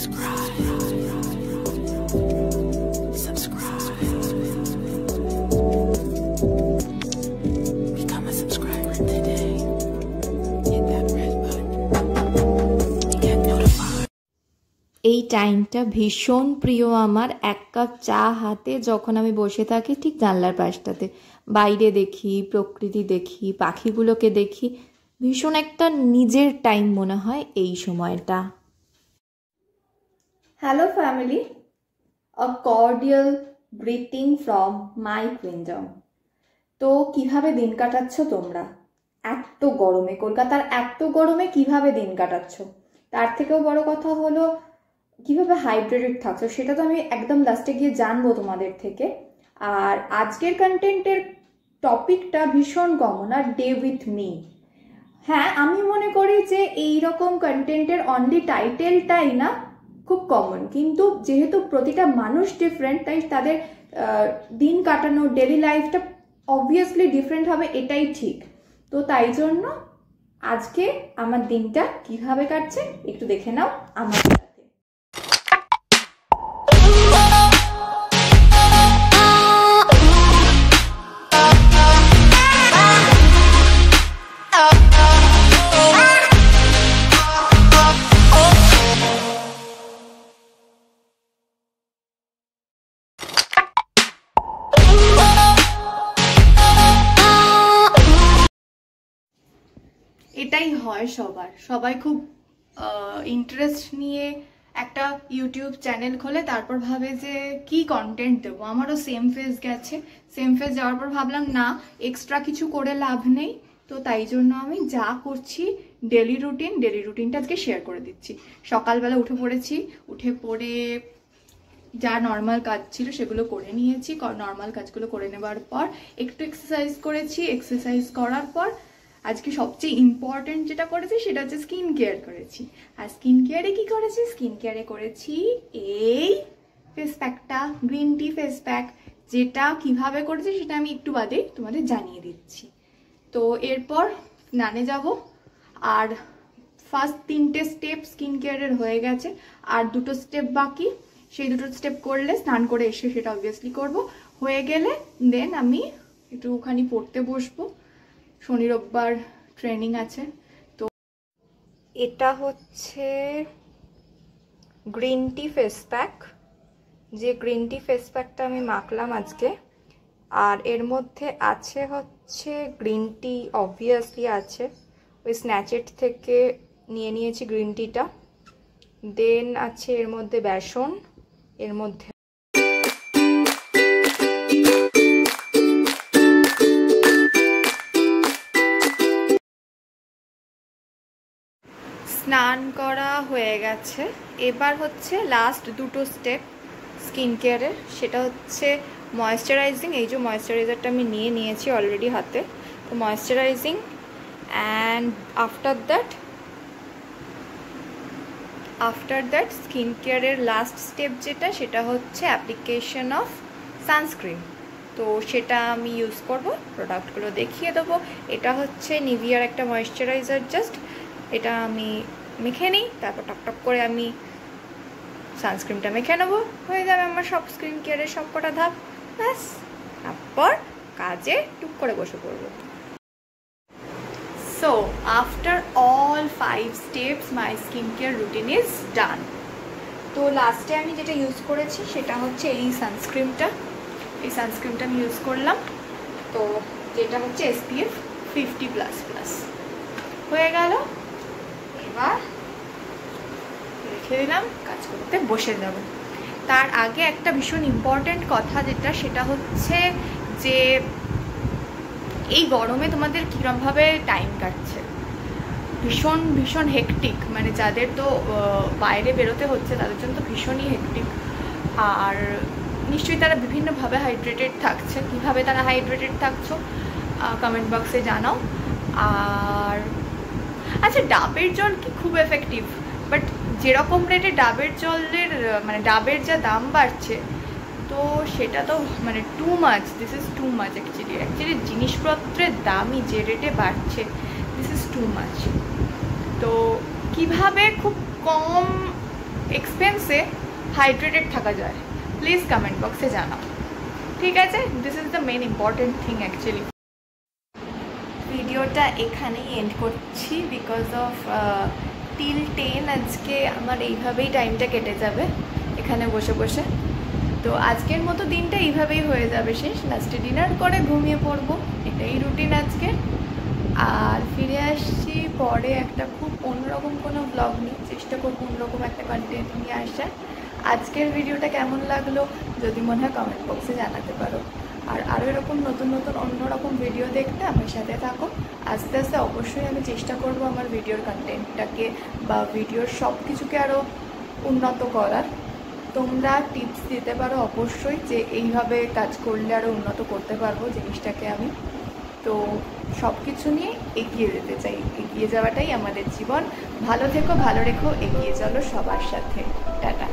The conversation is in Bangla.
Become a subscriber today. Hit that red button. Get notified. এই টাইমটা ভীষণ প্রিয় আমার। এক কাপ চা হাতে যখন আমি বসে থাকি ঠিক জানলার পাশটাতে, বাইরে দেখি, প্রকৃতি দেখি, পাখিগুলোকে দেখি, ভীষণ একটা নিজের টাইম মনে হয় এই সময়টা। Hello family, a cordial greeting from my queendom. তো কিভাবে দিন কাটাচ্ছ তোমরা এত গরমে? কলকাতার এত গরমে কিভাবে দিন কাটাচ্ছ? তার থেকেও বড় কথা হলো কিভাবে হাইড্রেটেড থাকছো, সেটা তো আমি একদম লাস্টে গিয়ে জানবো তোমাদের থেকে। আর আজকের কন্টেন্টের টপিকটা ভীষণ কমন, আর ডে উইথ মি। হ্যাঁ, আমি মনে করি যে এইরকম কন্টেন্টের অনলি টাইটেলটাই না খুব কমন, কিন্তু যেহেতু প্রতিটা মানুষ ডিফারেন্ট, তাই তাদের দিন কাটানো ডেলি লাইফটা অবভিয়াসলি ডিফারেন্ট হবে, এটাই ঠিক। তো তাই জন্য আজকে আমার দিনটা কিভাবে কাটছে একটু দেখে নাও আমার সাথে। এটাই হয় সবাই খুব ইন্টারেস্ট নিয়ে একটা ইউটিউব চ্যানেল খোলে, তারপর ভাবে যে কি কন্টেন্ট দেবো। আমারও সেম ফেজ গেছে। সেম ফেজ যাওয়ার পর ভাবলাম না, এক্সট্রা কিছু করে লাভ নেই। তো তাই জন্য আমি যা করছি ডেলি রুটিনটা আজকে শেয়ার করে দিচ্ছি। সকালবেলা উঠে পড়েছি, উঠে পড়ে যা নর্মাল কাজ ছিল সেগুলো করে নিয়েছি। নর্মাল কাজগুলো করে নেবার পর একটু এক্সারসাইজ করেছি। এক্সারসাইজ করার পর আজকে সবচেয়ে ইম্পর্টেন্ট যেটা করেছি সেটা হচ্ছে স্কিন কেয়ার করেছি। আর স্কিন কেয়ারে কি করেছি? স্কিন কেয়ারে করেছি এই ফেস প্যাকটা, গ্রিন টি ফেস প্যাক, যেটা কিভাবে করেছি সেটা আমি একটু বাদে তোমাদের জানিয়ে দিচ্ছি। তো এরপর স্নানে যাব। আর ফার্স্ট 3টে স্টেপ স্কিন কেয়ারের হয়ে গেছে, আর 2টো স্টেপ বাকি। সেই 2টো স্টেপ করলে, স্নান করে এসে সেটা অবভিয়াসলি করব, হয়ে গেলে দেন আমি একটুখানি পড়তে বসবো। শনি রোববার ট্রেনিং আছে। তো এটা হচ্ছে গ্রিন টি ফেস প্যাক, যে গ্রিন টি ফেস প্যাকটা আমি মাখলাম আজকে। আর এর মধ্যে আছে হচ্ছে গ্রিন টি, অবভিয়াসলি আছে, ওই স্ন্যাচেট থেকে নিয়ে নিয়েছি গ্রিন টিটা। দেন আছে এর মধ্যে বেসন, এর মধ্যে স্নান করা হয়ে গেছে। এবার হচ্ছে লাস্ট 2টো স্টেপ স্কিন কেয়ারের, সেটা হচ্ছে ময়েশ্চারাইজিং। এই যে ময়েশ্চারাইজারটা আমি নিয়ে নিয়েছি অলরেডি হাতে, তো moisturising. And after that skin কেয়ারের লাস্ট স্টেপ যেটা, সেটা হচ্ছে অ্যাপ্লিকেশন অফ সানস্ক্রিন। তো সেটা আমি ইউজ করব, প্রোডাক্টগুলো দেখিয়ে দেবো। এটা হচ্ছে নিভিয়ার একটা ময়েশ্চারাইজার, জাস্ট এটা আমি মেখে নিই, তারপর টকটক করে আমি সানস্ক্রিনটা মেখে নেবো। হয়ে যাবে আমার সব স্কিন কেয়ারের সব কটা ধাপ, ব্যাস। তারপর কাজে টুক করে বসে পড়বো। So after all 5 steps my skin care routine is done. তো লাস্টে আমি যেটা ইউজ করেছি সেটা হচ্ছে এই সানস্ক্রিনটা। এই সানস্ক্রিনটা আমি ইউজ করলাম, তো যেটা হচ্ছে SPF 50++। হয়ে গেল, এবার রেখে দিলাম, কাজ করতে বসে যাব। তার আগে একটা ভীষণ ইম্পর্টেন্ট কথা যেটা, সেটা হচ্ছে যে এই গরমে তোমাদের কীরকমভাবে টাইম কাটছে। ভীষণ হেকটিক, মানে যাদের তো বাইরে বেরোতে হচ্ছে তাদের জন্য তো ভীষণই হেকটিক। আর নিশ্চয়ই তারা বিভিন্নভাবে হাইড্রেটেড থাকছে। কীভাবে তারা হাইড্রেটেড থাকছো কমেন্ট বক্সে জানাও। আর আচ্ছা, ডাবের জল কি খুব এফেক্টিভ? বাট যেরকম রেটে ডাবের জলের মানে ডাবের যা দাম বাড়ছে, তো সেটা তো মানে too much. This is too much actually জিনিসপত্রের দামই যে রেটে বাড়ছে, দিস ইজ টু মাচ। তো কিভাবে খুব কম এক্সপেন্সে হাইড্রেটেড থাকা যায়? প্লিজ কমেন্ট বক্সে জানাও, ঠিক আছে? This is the main important thing actually. ভিডিওটা এখানেই এন্ড করছি বিকজ অফ টিল 10 আজকে আমার এইভাবেই টাইমটা কেটে যাবে এখানে বসে বসে। তো আজকের মতো দিনটা এইভাবেই হয়ে যাবে শেষ, লাস্টে ডিনার করে ঘুমিয়ে পড়বো, এটাই রুটিন আজকে। আর ফিরে আসছি পরে একটা খুব অন্যরকম কোনো ব্লগ নিয়ে, চেষ্টা করবো অন্যরকম একটা কন্টেন্ট নিয়ে আসার। আজকের ভিডিওটা কেমন লাগলো যদি মনে হয় কমেন্ট বক্সে জানাতে পারো। আর আরও এরকম নতুন নতুন অন্যরকম ভিডিও দেখতে আমার সাথে থাকো। আস্তে আস্তে অবশ্যই আমি চেষ্টা করব আমার ভিডিওর কন্টেন্টটাকে বা ভিডিওর সব কিছুকে আরও উন্নত করার। তোমরা টিপস দিতে পারো অবশ্যই যে এইভাবে কাজ করলে আরও উন্নত করতে পারবো জিনিসটাকে আমি। তো সব কিছু নিয়ে এগিয়ে যেতে চাই, এগিয়ে যাওয়াটাই আমাদের জীবন। ভালো থেকো, ভালো রেখো, এগিয়ে চলো সবার সাথে। টাটা।